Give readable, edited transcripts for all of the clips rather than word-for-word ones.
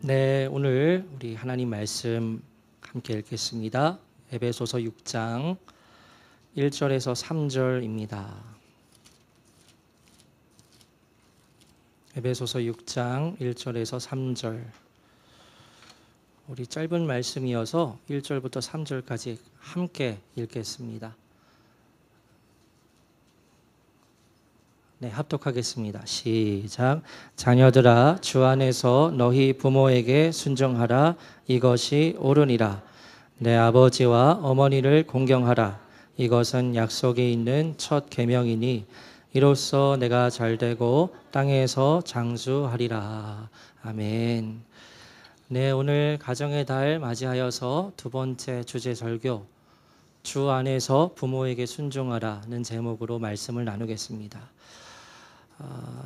네, 오늘 우리 하나님 말씀 함께 읽겠습니다. 에베소서 6장 1절에서 3절입니다. 에베소서 6장 1절에서 3절. 우리 짧은 말씀이어서 1절부터 3절까지 함께 읽겠습니다. 네, 합독하겠습니다. 시작. 자녀들아, 주 안에서 너희 부모에게 순종하라. 이것이 옳으니라. 내 아버지와 어머니를 공경하라. 이것은 약속이 있는 첫 계명이니 이로써 내가 잘되고 땅에서 장수하리라. 아멘. 네, 오늘 가정의 달 맞이하여서 두 번째 주제 설교, 주 안에서 부모에게 순종하라는 제목으로 말씀을 나누겠습니다.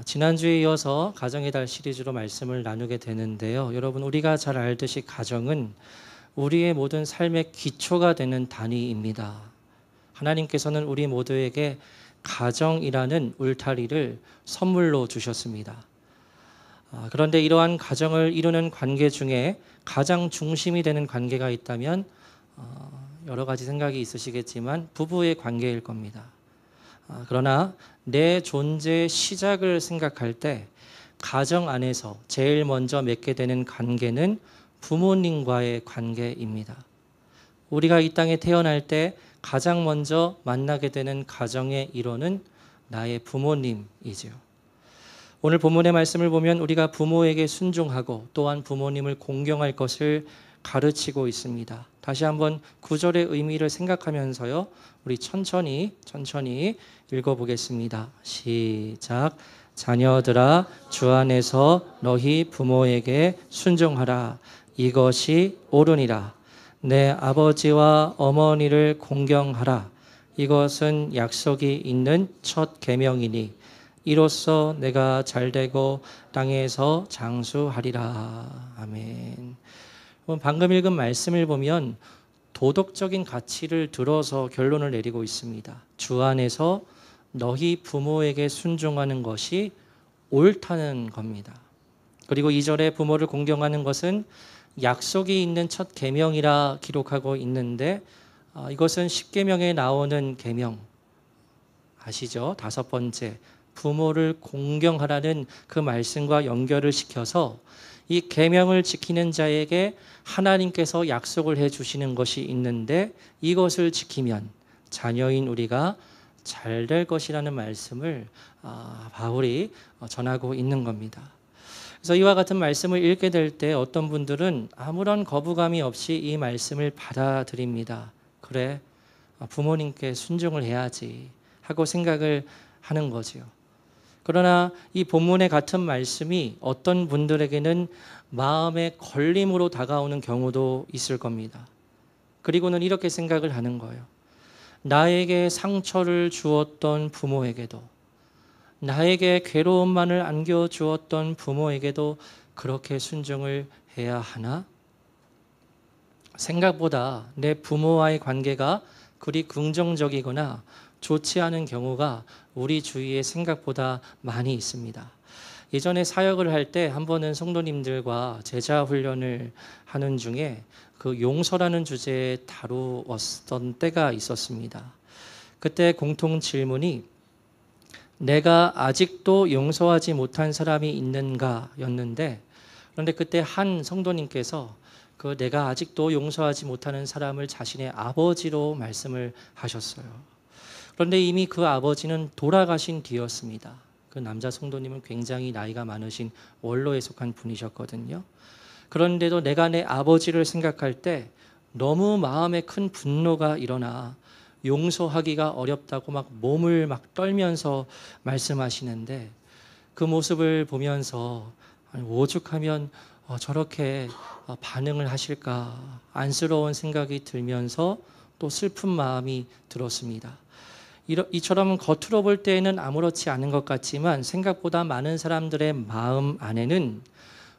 지난주에 이어서 가정의 달 시리즈로 말씀을 나누게 되는데요. 여러분, 우리가 잘 알듯이 가정은 우리의 모든 삶의 기초가 되는 단위입니다. 하나님께서는 우리 모두에게 가정이라는 울타리를 선물로 주셨습니다. 그런데 이러한 가정을 이루는 관계 중에 가장 중심이 되는 관계가 있다면 여러 가지 생각이 있으시겠지만 부부의 관계일 겁니다. 그러나 내 존재의 시작을 생각할 때 가정 안에서 제일 먼저 맺게 되는 관계는 부모님과의 관계입니다. 우리가 이 땅에 태어날 때 가장 먼저 만나게 되는 가정의 일원은 나의 부모님이지요. 오늘 본문의 말씀을 보면 우리가 부모에게 순종하고 또한 부모님을 공경할 것을 가르치고 있습니다. 다시 한번 구절의 의미를 생각하면서요, 우리 천천히 읽어보겠습니다. 시작. 자녀들아, 주 안에서 너희 부모에게 순종하라. 이것이 옳으니라. 내 아버지와 어머니를 공경하라. 이것은 약속이 있는 첫 계명이니 이로써 내가 잘되고 땅에서 장수하리라. 아멘. 방금 읽은 말씀을 보면 도덕적인 가치를 들어서 결론을 내리고 있습니다. 주 안에서 너희 부모에게 순종하는 것이 옳다는 겁니다. 그리고 2절에 부모를 공경하는 것은 약속이 있는 첫 계명이라 기록하고 있는데 이것은 10계명에 나오는 계명 아시죠? 5번째, 부모를 공경하라는 그 말씀과 연결을 시켜서 이 계명을 지키는 자에게 하나님께서 약속을 해주시는 것이 있는데 이것을 지키면 자녀인 우리가 잘 될 것이라는 말씀을 바울이 전하고 있는 겁니다. 그래서 이와 같은 말씀을 읽게 될 때 어떤 분들은 아무런 거부감이 없이 이 말씀을 받아들입니다. 그래, 부모님께 순종을 해야지 하고 생각을 하는 거지요. 그러나 이 본문의 같은 말씀이 어떤 분들에게는 마음의 걸림으로 다가오는 경우도 있을 겁니다. 그리고는 이렇게 생각을 하는 거예요. 나에게 상처를 주었던 부모에게도, 나에게 괴로움만을 안겨주었던 부모에게도 그렇게 순종을 해야 하나? 생각보다 내 부모와의 관계가 그리 긍정적이거나 좋지 않은 경우가 우리 주위에 생각보다 많이 있습니다. 예전에 사역을 할 때 한 번은 성도님들과 제자 훈련을 하는 중에 그 용서라는 주제에 다루었던 때가 있었습니다. 그때 공통 질문이 내가 아직도 용서하지 못한 사람이 있는가 였는데, 그런데 그때 한 성도님께서 그 내가 아직도 용서하지 못하는 사람을 자신의 아버지로 말씀을 하셨어요. 그런데 이미 그 아버지는 돌아가신 뒤였습니다. 그 남자 성도님은 굉장히 나이가 많으신 원로에 속한 분이셨거든요. 그런데도 내가 내 아버지를 생각할 때 너무 마음에 큰 분노가 일어나 용서하기가 어렵다고 막 몸을 막 떨면서 말씀하시는데, 그 모습을 보면서 오죽하면 저렇게 반응을 하실까 안쓰러운 생각이 들면서 또 슬픈 마음이 들었습니다. 이처럼 겉으로 볼 때에는 아무렇지 않은 것 같지만 생각보다 많은 사람들의 마음 안에는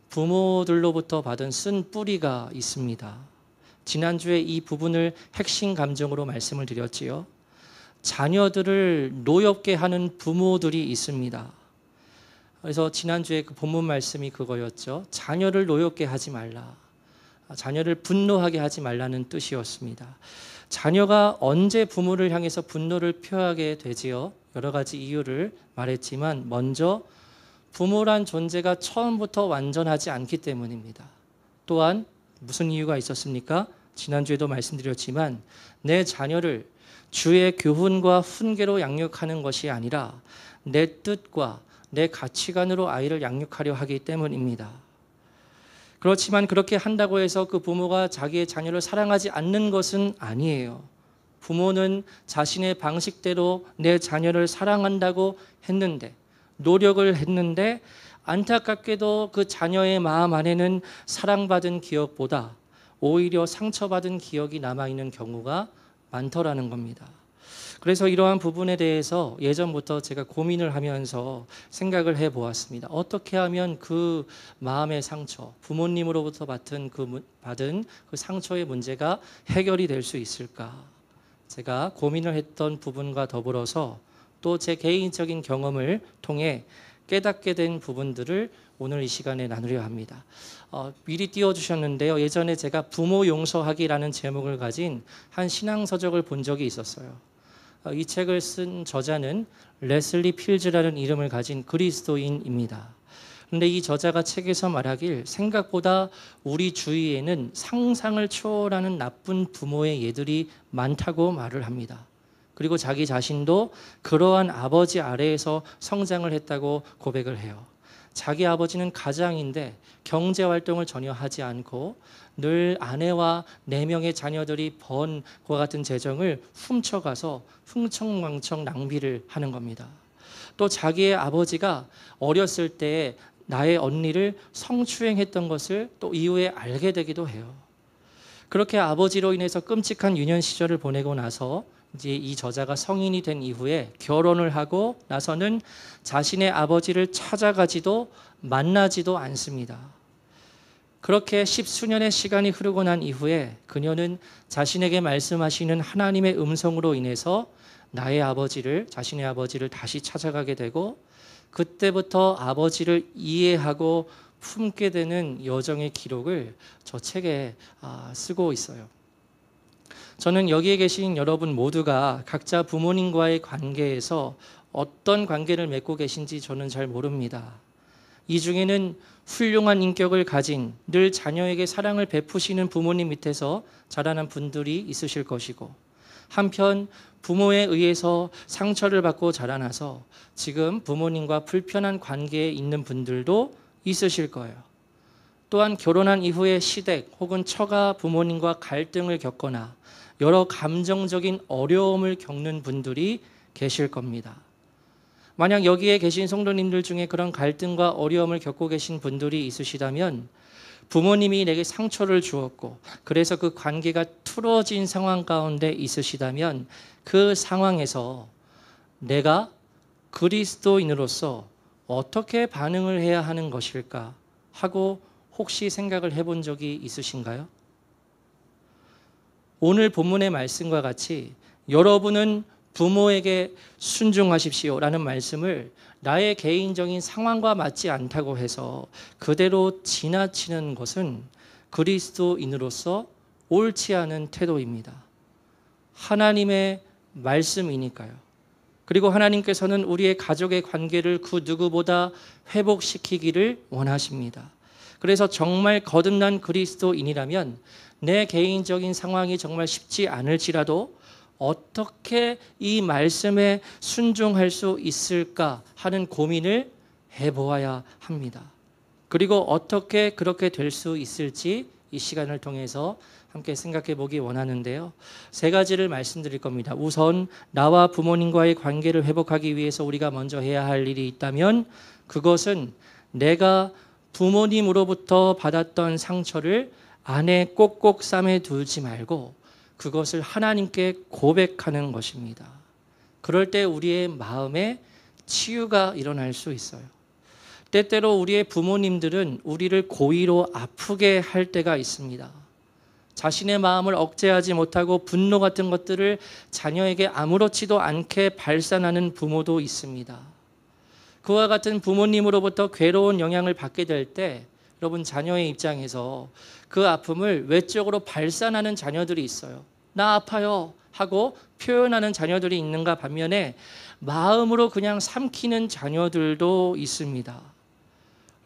부모들로부터 받은 쓴 뿌리가 있습니다. 지난주에 이 부분을 핵심 감정으로 말씀을 드렸지요. 자녀들을 노엽게 하는 부모들이 있습니다. 그래서 지난주에 그 본문 말씀이 그거였죠. 자녀를 노엽게 하지 말라. 자녀를 분노하게 하지 말라는 뜻이었습니다. 자녀가 언제 부모를 향해서 분노를 표하게 되지요? 여러 가지 이유를 말했지만 먼저 부모란 존재가 처음부터 완전하지 않기 때문입니다. 또한 무슨 이유가 있었습니까? 지난주에도 말씀드렸지만 내 자녀를 주의 교훈과 훈계로 양육하는 것이 아니라 내 뜻과 내 가치관으로 아이를 양육하려 하기 때문입니다. 그렇지만 그렇게 한다고 해서 그 부모가 자기의 자녀를 사랑하지 않는 것은 아니에요. 부모는 자신의 방식대로 내 자녀를 사랑한다고 했는데, 노력을 했는데 안타깝게도 그 자녀의 마음 안에는 사랑받은 기억보다 오히려 상처받은 기억이 남아있는 경우가 많더라는 겁니다. 그래서 이러한 부분에 대해서 예전부터 제가 고민을 하면서 생각을 해보았습니다. 어떻게 하면 그 마음의 상처, 부모님으로부터 받은 그 상처의 문제가 해결이 될 수 있을까? 제가 고민을 했던 부분과 더불어서 또 제 개인적인 경험을 통해 깨닫게 된 부분들을 오늘 이 시간에 나누려 합니다. 미리 띄워주셨는데요. 예전에 제가 부모 용서하기라는 제목을 가진 한 신앙서적을 본 적이 있었어요. 이 책을 쓴 저자는 레슬리 필즈라는 이름을 가진 그리스도인입니다. 그런데 이 저자가 책에서 말하길 생각보다 우리 주위에는 상상을 초월하는 나쁜 부모의 예들이 많다고 말을 합니다. 그리고 자기 자신도 그러한 아버지 아래에서 성장을 했다고 고백을 해요. 자기 아버지는 가장인데 경제 활동을 전혀 하지 않고 늘 아내와 4명의 자녀들이 번 그와 같은 재정을 훔쳐가서 흥청망청 낭비를 하는 겁니다. 또 자기의 아버지가 어렸을 때 나의 언니를 성추행했던 것을 또 이후에 알게 되기도 해요. 그렇게 아버지로 인해서 끔찍한 유년 시절을 보내고 나서 이제 이 저자가 성인이 된 이후에 결혼을 하고 나서는 자신의 아버지를 찾아가지도 만나지도 않습니다. 그렇게 10수년의 시간이 흐르고 난 이후에 그녀는 자신에게 말씀하시는 하나님의 음성으로 인해서 자신의 아버지를 다시 찾아가게 되고 그때부터 아버지를 이해하고 품게 되는 여정의 기록을 저 책에 쓰고 있어요. 저는 여기에 계신 여러분 모두가 각자 부모님과의 관계에서 어떤 관계를 맺고 계신지 저는 잘 모릅니다. 이 중에는 훌륭한 인격을 가진 늘 자녀에게 사랑을 베푸시는 부모님 밑에서 자라난 분들이 있으실 것이고, 한편 부모에 의해서 상처를 받고 자라나서 지금 부모님과 불편한 관계에 있는 분들도 있으실 거예요. 또한 결혼한 이후에 시댁 혹은 처가 부모님과 갈등을 겪거나 여러 감정적인 어려움을 겪는 분들이 계실 겁니다. 만약 여기에 계신 성도님들 중에 그런 갈등과 어려움을 겪고 계신 분들이 있으시다면 부모님이 내게 상처를 주었고 그래서 그 관계가 틀어진 상황 가운데 있으시다면 그 상황에서 내가 그리스도인으로서 어떻게 반응을 해야 하는 것일까 하고 혹시 생각을 해본 적이 있으신가요? 오늘 본문의 말씀과 같이 여러분은 부모에게 순종하십시오 라는 말씀을 나의 개인적인 상황과 맞지 않다고 해서 그대로 지나치는 것은 그리스도인으로서 옳지 않은 태도입니다. 하나님의 말씀이니까요. 그리고 하나님께서는 우리의 가족의 관계를 그 누구보다 회복시키기를 원하십니다. 그래서 정말 거듭난 그리스도인이라면 내 개인적인 상황이 정말 쉽지 않을지라도 어떻게 이 말씀에 순종할 수 있을까 하는 고민을 해보아야 합니다. 그리고 어떻게 그렇게 될 수 있을지 이 시간을 통해서 함께 생각해 보기 원하는데요. 3가지를 말씀드릴 겁니다. 우선 나와 부모님과의 관계를 회복하기 위해서 우리가 먼저 해야 할 일이 있다면 그것은 내가 부모님으로부터 받았던 상처를 안에 꼭꼭 싸매 두지 말고 그것을 하나님께 고백하는 것입니다. 그럴 때 우리의 마음에 치유가 일어날 수 있어요. 때때로 우리의 부모님들은 우리를 고의로 아프게 할 때가 있습니다. 자신의 마음을 억제하지 못하고 분노 같은 것들을 자녀에게 아무렇지도 않게 발산하는 부모도 있습니다. 그와 같은 부모님으로부터 괴로운 영향을 받게 될 때 여러분 자녀의 입장에서 그 아픔을 외적으로 발산하는 자녀들이 있어요. 나 아파요 하고 표현하는 자녀들이 있는가 반면에 마음으로 그냥 삼키는 자녀들도 있습니다.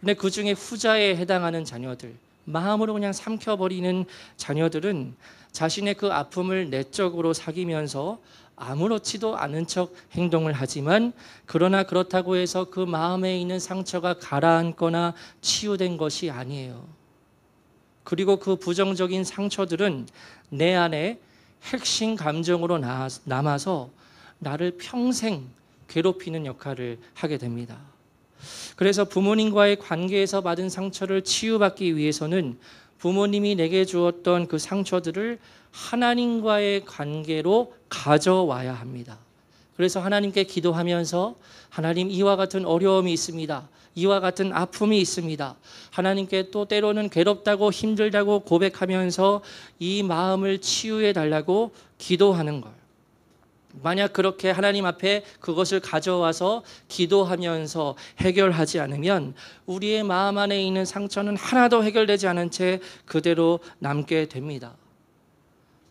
근데 그 중에 후자에 해당하는 자녀들, 마음으로 그냥 삼켜버리는 자녀들은 자신의 그 아픔을 내적으로 사귀면서 아무렇지도 않은 척 행동을 하지만 그러나 그렇다고 해서 그 마음에 있는 상처가 가라앉거나 치유된 것이 아니에요. 그리고 그 부정적인 상처들은 내 안에 핵심 감정으로 남아서 나를 평생 괴롭히는 역할을 하게 됩니다. 그래서 부모님과의 관계에서 받은 상처를 치유받기 위해서는 부모님이 내게 주었던 그 상처들을 하나님과의 관계로 가져와야 합니다. 그래서 하나님께 기도하면서 하나님 이와 같은 어려움이 있습니다. 이와 같은 아픔이 있습니다. 하나님께 또 때로는 괴롭다고 힘들다고 고백하면서 이 마음을 치유해 달라고 기도하는 걸. 만약 그렇게 하나님 앞에 그것을 가져와서 기도하면서 해결하지 않으면 우리의 마음 안에 있는 상처는 하나도 해결되지 않은 채 그대로 남게 됩니다.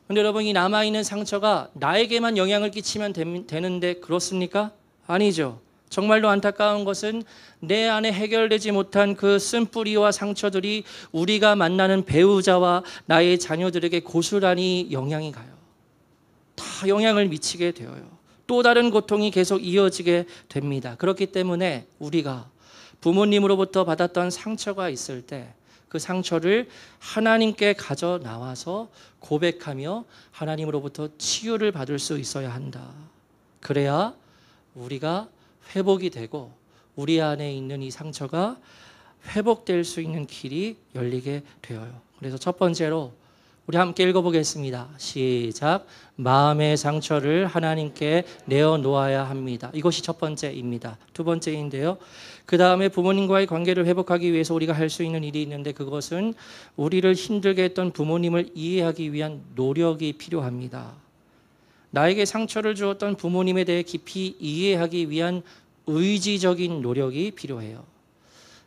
그런데 여러분 이 남아있는 상처가 나에게만 영향을 끼치면 되는데 그렇습니까? 아니죠. 정말로 안타까운 것은 내 안에 해결되지 못한 그 쓴뿌리와 상처들이 우리가 만나는 배우자와 나의 자녀들에게 고스란히 영향이 가요. 다 영향을 미치게 되어요. 또 다른 고통이 계속 이어지게 됩니다. 그렇기 때문에 우리가 부모님으로부터 받았던 상처가 있을 때 그 상처를 하나님께 가져 나와서 고백하며 하나님으로부터 치유를 받을 수 있어야 한다. 그래야 우리가 회복이 되고 우리 안에 있는 이 상처가 회복될 수 있는 길이 열리게 되어요. 그래서 첫 번째로 우리 함께 읽어보겠습니다. 시작. 마음의 상처를 하나님께 내어놓아야 합니다. 이것이 첫 번째입니다. 두 번째인데요. 그 다음에 부모님과의 관계를 회복하기 위해서 우리가 할 수 있는 일이 있는데 그것은 우리를 힘들게 했던 부모님을 이해하기 위한 노력이 필요합니다. 나에게 상처를 주었던 부모님에 대해 깊이 이해하기 위한 의지적인 노력이 필요해요.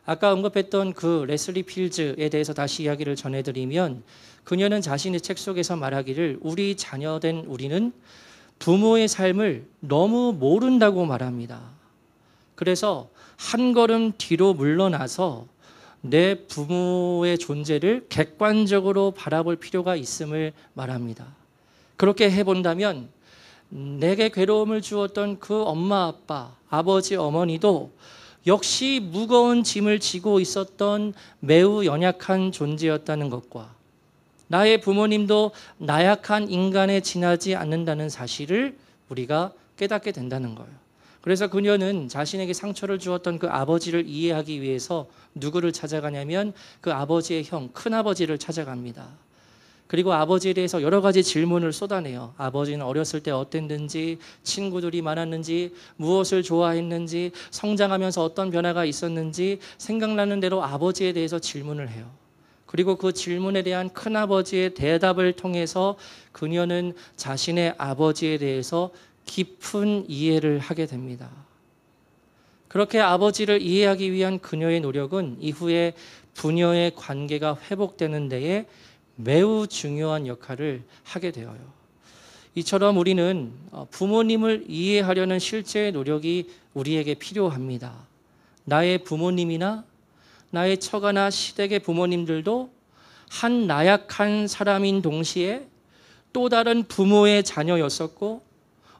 아까 언급했던 그 레슬리 필즈에 대해서 다시 이야기를 전해드리면 그녀는 자신의 책 속에서 말하기를 우리 자녀된 우리는 부모의 삶을 너무 모른다고 말합니다. 그래서 한 걸음 뒤로 물러나서 내 부모의 존재를 객관적으로 바라볼 필요가 있음을 말합니다. 그렇게 해본다면 내게 괴로움을 주었던 그 엄마, 아빠, 아버지, 어머니도 역시 무거운 짐을 지고 있었던 매우 연약한 존재였다는 것과 나의 부모님도 나약한 인간에 지나지 않는다는 사실을 우리가 깨닫게 된다는 거예요. 그래서 그녀는 자신에게 상처를 주었던 그 아버지를 이해하기 위해서 누구를 찾아가냐면 그 아버지의 형, 큰아버지를 찾아갑니다. 그리고 아버지에 대해서 여러 가지 질문을 쏟아내요. 아버지는 어렸을 때 어땠는지, 친구들이 많았는지, 무엇을 좋아했는지, 성장하면서 어떤 변화가 있었는지 생각나는 대로 아버지에 대해서 질문을 해요. 그리고 그 질문에 대한 큰아버지의 대답을 통해서 그녀는 자신의 아버지에 대해서 깊은 이해를 하게 됩니다. 그렇게 아버지를 이해하기 위한 그녀의 노력은 이후에 부녀의 관계가 회복되는 데에 매우 중요한 역할을 하게 되어요. 이처럼 우리는 부모님을 이해하려는 실제의 노력이 우리에게 필요합니다. 나의 부모님이나 나의 처가나 시댁의 부모님들도 한 나약한 사람인 동시에 또 다른 부모의 자녀였었고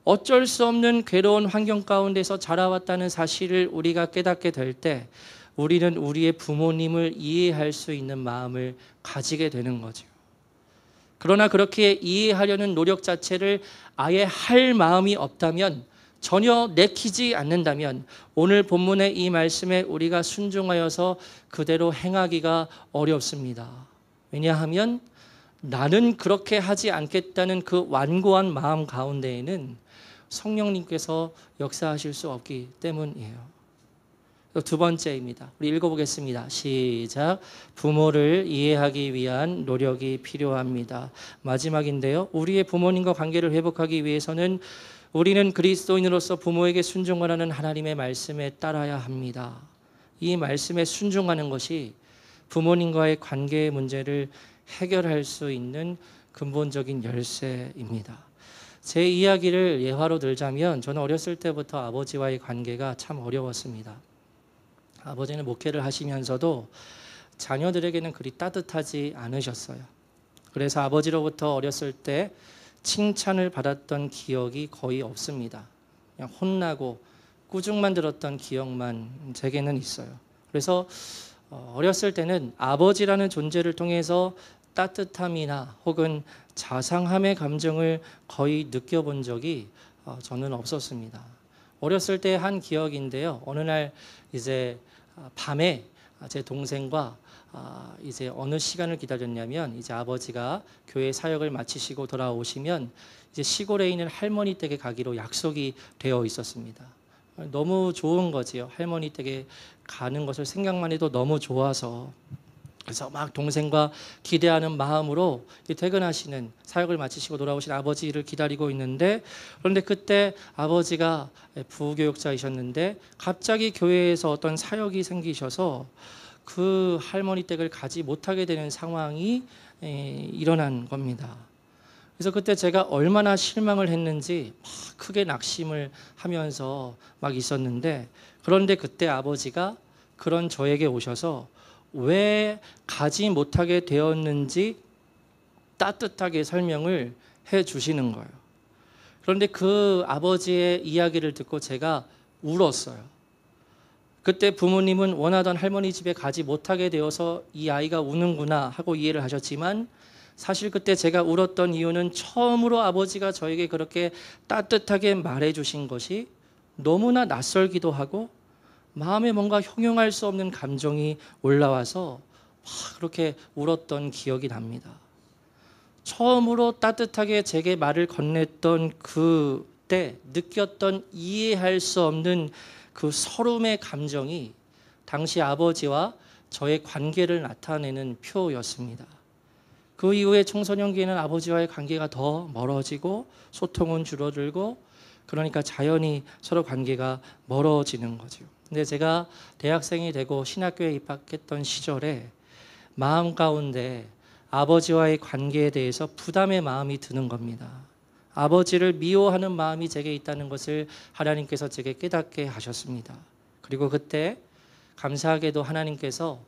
어쩔 수 없는 괴로운 환경 가운데서 자라왔다는 사실을 우리가 깨닫게 될 때 우리는 우리의 부모님을 이해할 수 있는 마음을 가지게 되는 거죠. 그러나 그렇게 이해하려는 노력 자체를 아예 할 마음이 없다면, 전혀 내키지 않는다면 오늘 본문의 이 말씀에 우리가 순종하여서 그대로 행하기가 어렵습니다. 왜냐하면 나는 그렇게 하지 않겠다는 그 완고한 마음 가운데에는 성령님께서 역사하실 수 없기 때문이에요. 두 번째입니다. 우리 읽어보겠습니다. 시작. 부모를 이해하기 위한 노력이 필요합니다. 마지막인데요. 우리의 부모님과 관계를 회복하기 위해서는 우리는 그리스도인으로서 부모에게 순종하라는 하나님의 말씀에 따라야 합니다. 이 말씀에 순종하는 것이 부모님과의 관계의 문제를 해결할 수 있는 근본적인 열쇠입니다. 제 이야기를 예화로 들자면 저는 어렸을 때부터 아버지와의 관계가 참 어려웠습니다. 아버지는 목회를 하시면서도 자녀들에게는 그리 따뜻하지 않으셨어요. 그래서 아버지로부터 어렸을 때 칭찬을 받았던 기억이 거의 없습니다. 그냥 혼나고 꾸중만 들었던 기억만 제게는 있어요. 그래서 어렸을 때는 아버지라는 존재를 통해서 따뜻함이나 혹은 자상함의 감정을 거의 느껴본 적이 저는 없었습니다. 어렸을 때 한 기억인데요. 어느 날 이제 밤에 제 동생과 이제 어느 시간을 기다렸냐면 이제 아버지가 교회 사역을 마치시고 돌아오시면 이제 시골에 있는 할머니 댁에 가기로 약속이 되어 있었습니다. 너무 좋은 거지요. 할머니 댁에 가는 것을 생각만 해도 너무 좋아서 그래서 막 동생과 기대하는 마음으로 퇴근하시는 사역을 마치시고 돌아오신 아버지를 기다리고 있는데 그런데 그때 아버지가 부교육자이셨는데 갑자기 교회에서 어떤 사역이 생기셔서 그 할머니 댁을 가지 못하게 되는 상황이 일어난 겁니다. 그래서 그때 제가 얼마나 실망을 했는지 막 크게 낙심을 하면서 막 있었는데 그런데 그때 아버지가 그런 저에게 오셔서 왜 가지 못하게 되었는지 따뜻하게 설명을 해 주시는 거예요. 그런데 그 아버지의 이야기를 듣고 제가 울었어요. 그때 부모님은 원하던 할머니 집에 가지 못하게 되어서 이 아이가 우는구나 하고 이해를 하셨지만 사실 그때 제가 울었던 이유는 처음으로 아버지가 저에게 그렇게 따뜻하게 말해 주신 것이 너무나 낯설기도 하고 마음에 뭔가 형용할 수 없는 감정이 올라와서 막 그렇게 울었던 기억이 납니다. 처음으로 따뜻하게 제게 말을 건넸던 그때 느꼈던 이해할 수 없는 그 서름의 감정이 당시 아버지와 저의 관계를 나타내는 표였습니다. 그 이후에 청소년기에는 아버지와의 관계가 더 멀어지고 소통은 줄어들고 그러니까 자연히 서로 관계가 멀어지는 거죠. 근데 제가 대학생이 되고 신학교에 입학했던 시절에 마음 가운데 아버지와의 관계에 대해서 부담의 마음이 드는 겁니다. 아버지를 미워하는 마음이 제게 있다는 것을 하나님께서 제게 깨닫게 하셨습니다. 그리고 그때 감사하게도 하나님께서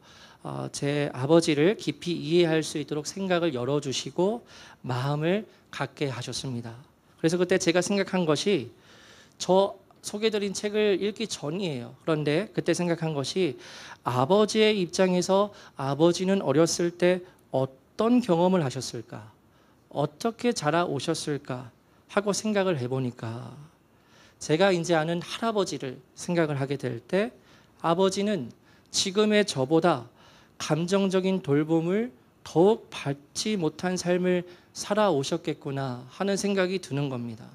제 아버지를 깊이 이해할 수 있도록 생각을 열어주시고 마음을 갖게 하셨습니다. 그래서 그때 제가 생각한 것이 저 소개드린 책을 읽기 전이에요. 그런데 그때 생각한 것이 아버지의 입장에서 아버지는 어렸을 때 어떤 경험을 하셨을까? 어떻게 자라오셨을까? 하고 생각을 해보니까 제가 이제 아는 할아버지를 생각을 하게 될 때 아버지는 지금의 저보다 감정적인 돌봄을 더욱 받지 못한 삶을 살아오셨겠구나 하는 생각이 드는 겁니다.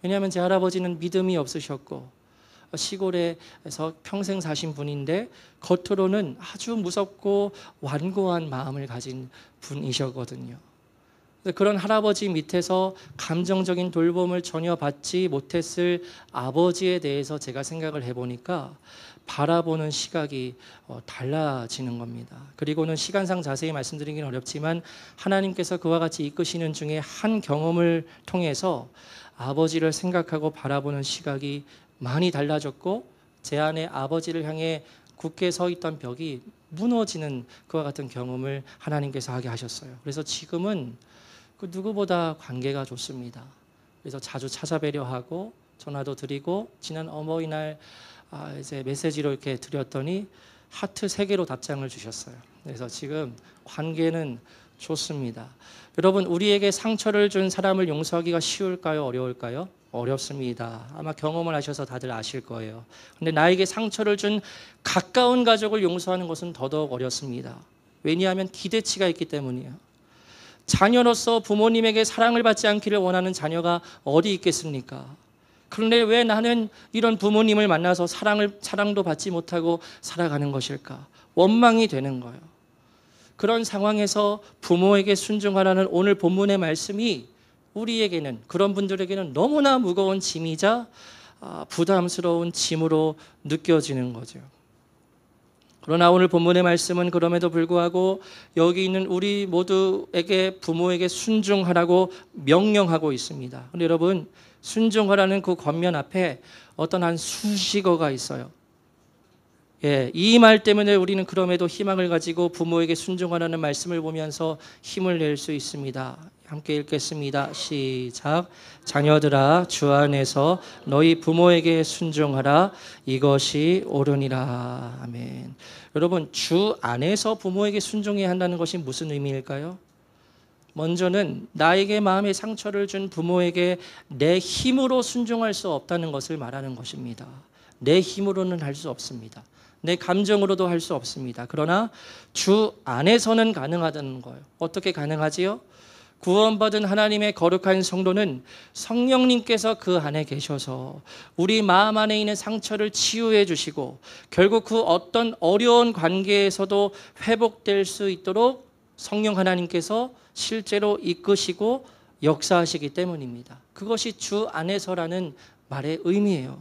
왜냐하면 제 할아버지는 믿음이 없으셨고 시골에서 평생 사신 분인데 겉으로는 아주 무섭고 완고한 마음을 가진 분이셨거든요. 그런 할아버지 밑에서 감정적인 돌봄을 전혀 받지 못했을 아버지에 대해서 제가 생각을 해보니까 바라보는 시각이 달라지는 겁니다. 그리고는 시간상 자세히 말씀드리기는 어렵지만 하나님께서 그와 같이 이끄시는 중에 한 경험을 통해서 아버지를 생각하고 바라보는 시각이 많이 달라졌고 제 안에 아버지를 향해 굳게 서 있던 벽이 무너지는 그와 같은 경험을 하나님께서 하게 하셨어요. 그래서 지금은 그 누구보다 관계가 좋습니다. 그래서 자주 찾아뵈려 하고 전화도 드리고 지난 어버이날 이제 메시지로 이렇게 드렸더니 하트 3개로 답장을 주셨어요. 그래서 지금 관계는 좋습니다. 여러분, 우리에게 상처를 준 사람을 용서하기가 쉬울까요? 어려울까요? 어렵습니다. 아마 경험을 하셔서 다들 아실 거예요. 근데 나에게 상처를 준 가까운 가족을 용서하는 것은 더더욱 어렵습니다. 왜냐하면 기대치가 있기 때문이에요. 자녀로서 부모님에게 사랑을 받지 않기를 원하는 자녀가 어디 있겠습니까? 그런데 왜 나는 이런 부모님을 만나서 사랑도 받지 못하고 살아가는 것일까? 원망이 되는 거예요. 그런 상황에서 부모에게 순종하라는 오늘 본문의 말씀이 우리에게는, 그런 분들에게는 너무나 무거운 짐이자 부담스러운 짐으로 느껴지는 거죠. 그러나 오늘 본문의 말씀은 그럼에도 불구하고 여기 있는 우리 모두에게 부모에게 순종하라고 명령하고 있습니다. 근데 여러분, 순종하라는 그 권면 앞에 어떤 한 수식어가 있어요. 이 말 때문에 우리는 그럼에도 희망을 가지고 부모에게 순종하라는 말씀을 보면서 힘을 낼 수 있습니다. 함께 읽겠습니다. 시작. 자녀들아, 주 안에서 너희 부모에게 순종하라. 이것이 옳으니라. 아멘. 여러분, 주 안에서 부모에게 순종해야 한다는 것이 무슨 의미일까요? 먼저는 나에게 마음의 상처를 준 부모에게 내 힘으로 순종할 수 없다는 것을 말하는 것입니다. 내 힘으로는 할 수 없습니다. 내 감정으로도 할 수 없습니다. 그러나 주 안에서는 가능하다는 거예요. 어떻게 가능하지요? 구원받은 하나님의 거룩한 성도는 성령님께서 그 안에 계셔서 우리 마음 안에 있는 상처를 치유해 주시고 결국 그 어떤 어려운 관계에서도 회복될 수 있도록 성령 하나님께서 실제로 이끄시고 역사하시기 때문입니다. 그것이 주 안에서라는 말의 의미예요.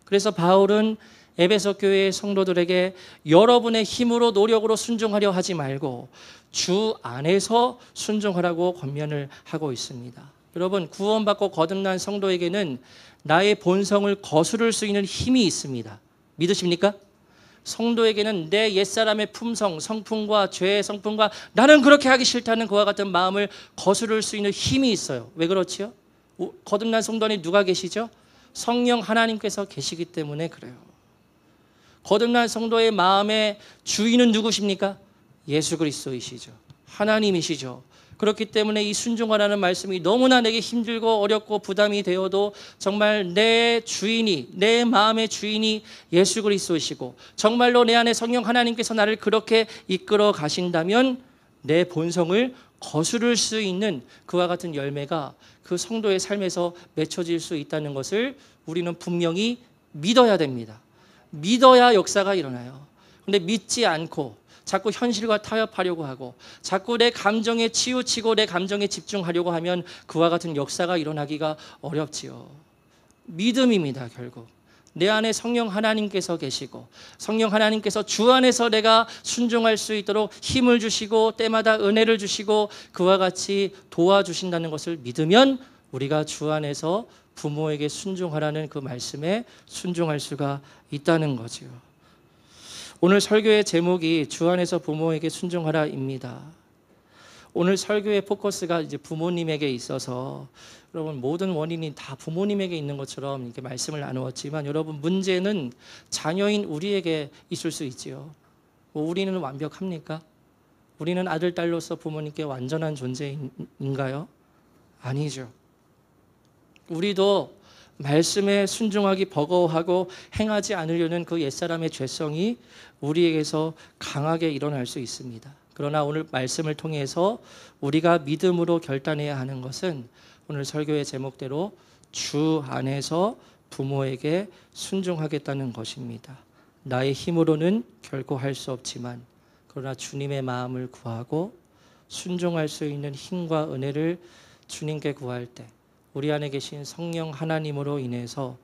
그래서 바울은 에베소 교회의 성도들에게 여러분의 힘으로 노력으로 순종하려 하지 말고 주 안에서 순종하라고 권면을 하고 있습니다. 여러분, 구원받고 거듭난 성도에게는 나의 본성을 거스를 수 있는 힘이 있습니다. 믿으십니까? 성도에게는 내 옛사람의 품성, 성품과 죄의 성품과 나는 그렇게 하기 싫다는 그와 같은 마음을 거스를 수 있는 힘이 있어요. 왜 그렇지요? 거듭난 성도 안에 누가 계시죠? 성령 하나님께서 계시기 때문에 그래요. 거듭난 성도의 마음의 주인은 누구십니까? 예수 그리스도이시죠. 하나님이시죠. 그렇기 때문에 이 순종하라는 말씀이 너무나 내게 힘들고 어렵고 부담이 되어도 정말 내 주인이, 내 마음의 주인이 예수 그리스도이시고 정말로 내 안에 성령 하나님께서 나를 그렇게 이끌어 가신다면 내 본성을 거스를 수 있는 그와 같은 열매가 그 성도의 삶에서 맺혀질 수 있다는 것을 우리는 분명히 믿어야 됩니다. 믿어야 역사가 일어나요. 근데 믿지 않고 자꾸 현실과 타협하려고 하고 자꾸 내 감정에 치우치고 내 감정에 집중하려고 하면 그와 같은 역사가 일어나기가 어렵지요. 믿음입니다. 결국 내 안에 성령 하나님께서 계시고 성령 하나님께서 주 안에서 내가 순종할 수 있도록 힘을 주시고 때마다 은혜를 주시고 그와 같이 도와주신다는 것을 믿으면 우리가 주 안에서 부모에게 순종하라는 그 말씀에 순종할 수가 있다는 거죠. 오늘 설교의 제목이 주 안에서 부모에게 순종하라입니다. 오늘 설교의 포커스가 이제 부모님에게 있어서 여러분 모든 원인이 다 부모님에게 있는 것처럼 이렇게 말씀을 나누었지만 여러분 문제는 자녀인 우리에게 있을 수 있지요. 우리는 완벽합니까? 우리는 아들, 딸로서 부모님께 완전한 존재인가요? 아니죠. 우리도 말씀에 순종하기 버거워하고 행하지 않으려는 그 옛사람의 죄성이 우리에게서 강하게 일어날 수 있습니다. 그러나 오늘 말씀을 통해서 우리가 믿음으로 결단해야 하는 것은 오늘 설교의 제목대로 주 안에서 부모에게 순종하겠다는 것입니다. 나의 힘으로는 결코 할 수 없지만 그러나 주님의 마음을 구하고 순종할 수 있는 힘과 은혜를 주님께 구할 때 우리 안에 계신 성령 하나님으로 인해서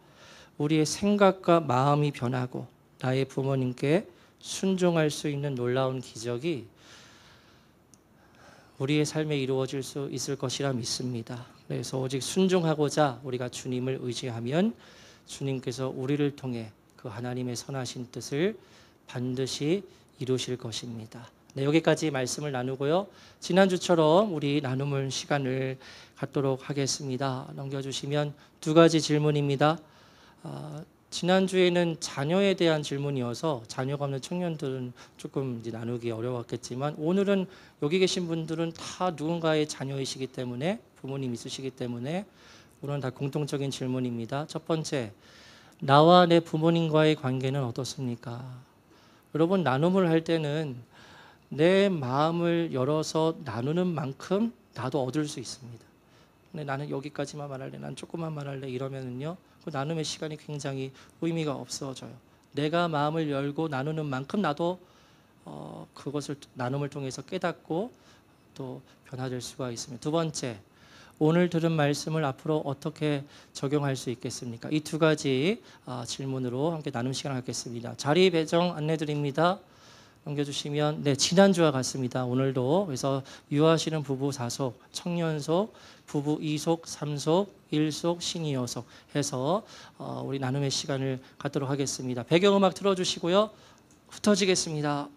우리의 생각과 마음이 변하고 나의 부모님께 순종할 수 있는 놀라운 기적이 우리의 삶에 이루어질 수 있을 것이라 믿습니다. 그래서 오직 순종하고자 우리가 주님을 의지하면 주님께서 우리를 통해 그 하나님의 선하신 뜻을 반드시 이루실 것입니다. 네, 여기까지 말씀을 나누고요. 지난주처럼 우리 나눔을 시간을 갖도록 하겠습니다. 넘겨주시면 두 가지 질문입니다. 지난주에는 자녀에 대한 질문이어서 자녀가 없는 청년들은 조금 이제 나누기 어려웠겠지만 오늘은 여기 계신 분들은 다 누군가의 자녀이시기 때문에 부모님 있으시기 때문에 오늘은 다 공통적인 질문입니다. 첫 번째, 나와 내 부모님과의 관계는 어떻습니까? 여러분 나눔을 할 때는 내 마음을 열어서 나누는 만큼 나도 얻을 수 있습니다. 근데 나는 여기까지만 말할래, 난 조금만 말할래 이러면은요, 그 나눔의 시간이 굉장히 의미가 없어져요. 내가 마음을 열고 나누는 만큼 나도 그것을 나눔을 통해서 깨닫고 또 변화될 수가 있습니다. 두 번째, 오늘 들은 말씀을 앞으로 어떻게 적용할 수 있겠습니까? 이 두 가지 질문으로 함께 나눔 시간을 갖겠습니다. 자리 배정 안내드립니다. 넘겨주시면, 네, 지난주와 같습니다. 오늘도 그래서 유아하시는 부부 4속, 청년속, 부부 2속, 3속, 1속, 시니어속 해서 우리 나눔의 시간을 갖도록 하겠습니다. 배경음악 틀어주시고요. 흩어지겠습니다.